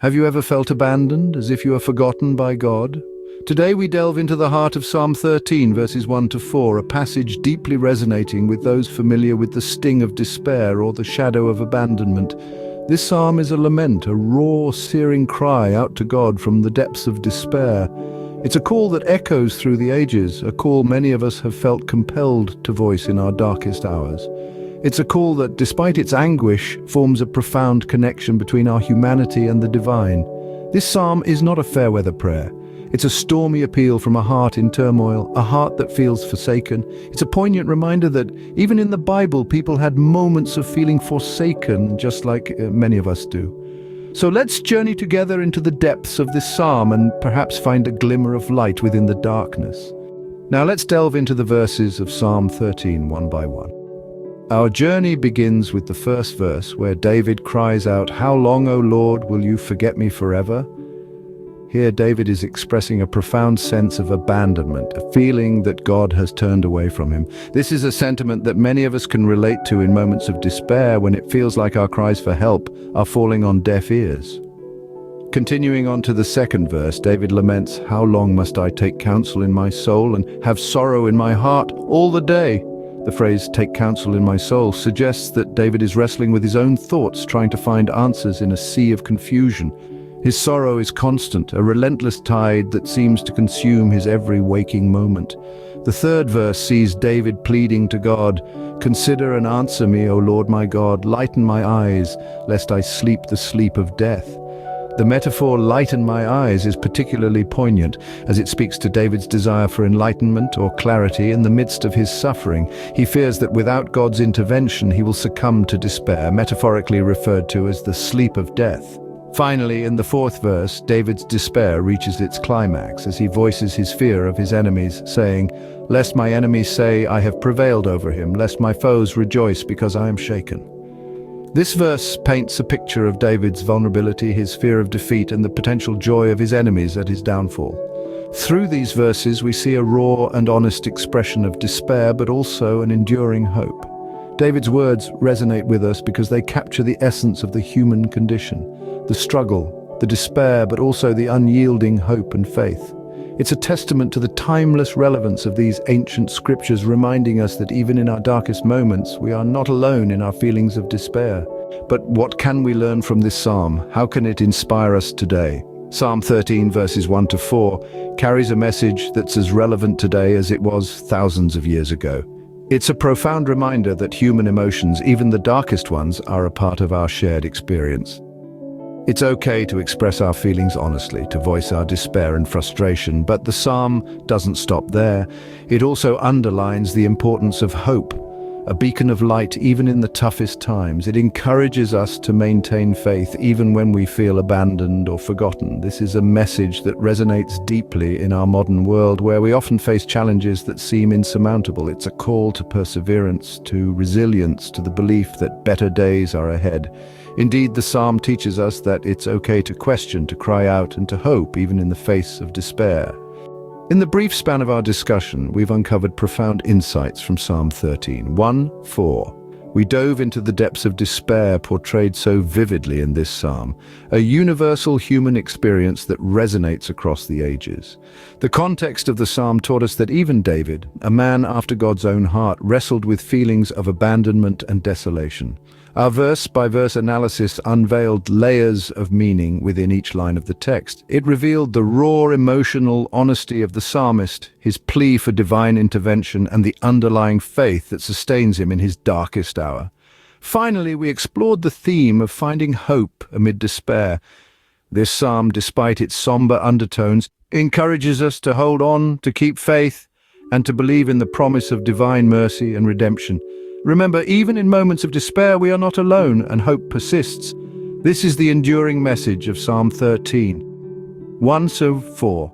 Have you ever felt abandoned, as if you are forgotten by God? Today we delve into the heart of Psalm 13, verses 1 to 4, a passage deeply resonating with those familiar with the sting of despair or the shadow of abandonment. This psalm is a lament, a raw, searing cry out to God from the depths of despair. It's a call that echoes through the ages, a call many of us have felt compelled to voice in our darkest hours. It's a call that, despite its anguish, forms a profound connection between our humanity and the divine. This psalm is not a fair-weather prayer. It's a stormy appeal from a heart in turmoil, a heart that feels forsaken. It's a poignant reminder that even in the Bible, people had moments of feeling forsaken, just like many of us do. So let's journey together into the depths of this psalm and perhaps find a glimmer of light within the darkness. Now let's delve into the verses of Psalm 13 one by one. Our journey begins with the first verse, where David cries out, "How long, O Lord, will you forget me forever?" Here David is expressing a profound sense of abandonment, a feeling that God has turned away from him. This is a sentiment that many of us can relate to in moments of despair, when it feels like our cries for help are falling on deaf ears. Continuing on to the second verse, David laments, "How long must I take counsel in my soul and have sorrow in my heart all the day?" The phrase, "take counsel in my soul," suggests that David is wrestling with his own thoughts, trying to find answers in a sea of confusion. His sorrow is constant, a relentless tide that seems to consume his every waking moment. The third verse sees David pleading to God, "Consider and answer me, O Lord my God, lighten my eyes, lest I sleep the sleep of death." The metaphor "lighten my eyes" is particularly poignant, as it speaks to David's desire for enlightenment or clarity in the midst of his suffering. He fears that without God's intervention he will succumb to despair, metaphorically referred to as the sleep of death. Finally, in the fourth verse, David's despair reaches its climax as he voices his fear of his enemies, saying, "Lest my enemies say, I have prevailed over him, lest my foes rejoice because I am shaken." This verse paints a picture of David's vulnerability, his fear of defeat, and the potential joy of his enemies at his downfall. Through these verses, we see a raw and honest expression of despair, but also an enduring hope. David's words resonate with us because they capture the essence of the human condition, the struggle, the despair, but also the unyielding hope and faith. It's a testament to the timeless relevance of these ancient scriptures, reminding us that even in our darkest moments, we are not alone in our feelings of despair. But what can we learn from this psalm? How can it inspire us today? Psalm 13, verses 1 to 4, carries a message that's as relevant today as it was thousands of years ago. It's a profound reminder that human emotions, even the darkest ones, are a part of our shared experience. It's okay to express our feelings honestly, to voice our despair and frustration, but the psalm doesn't stop there. It also underlines the importance of hope, a beacon of light even in the toughest times. It encourages us to maintain faith even when we feel abandoned or forgotten. This is a message that resonates deeply in our modern world, where we often face challenges that seem insurmountable. It's a call to perseverance, to resilience, to the belief that better days are ahead. Indeed, the psalm teaches us that it's okay to question, to cry out, and to hope even in the face of despair. In the brief span of our discussion, we've uncovered profound insights from Psalm 13. 1-4. We dove into the depths of despair portrayed so vividly in this psalm, a universal human experience that resonates across the ages. The context of the psalm taught us that even David, a man after God's own heart, wrestled with feelings of abandonment and desolation. Our verse-by-verse analysis unveiled layers of meaning within each line of the text. It revealed the raw emotional honesty of the psalmist, his plea for divine intervention, and the underlying faith that sustains him in his darkest hour. Finally, we explored the theme of finding hope amid despair. This psalm, despite its somber undertones, encourages us to hold on, to keep faith, and to believe in the promise of divine mercy and redemption. Remember, even in moments of despair, we are not alone, and hope persists. This is the enduring message of Psalm 13. 1-4.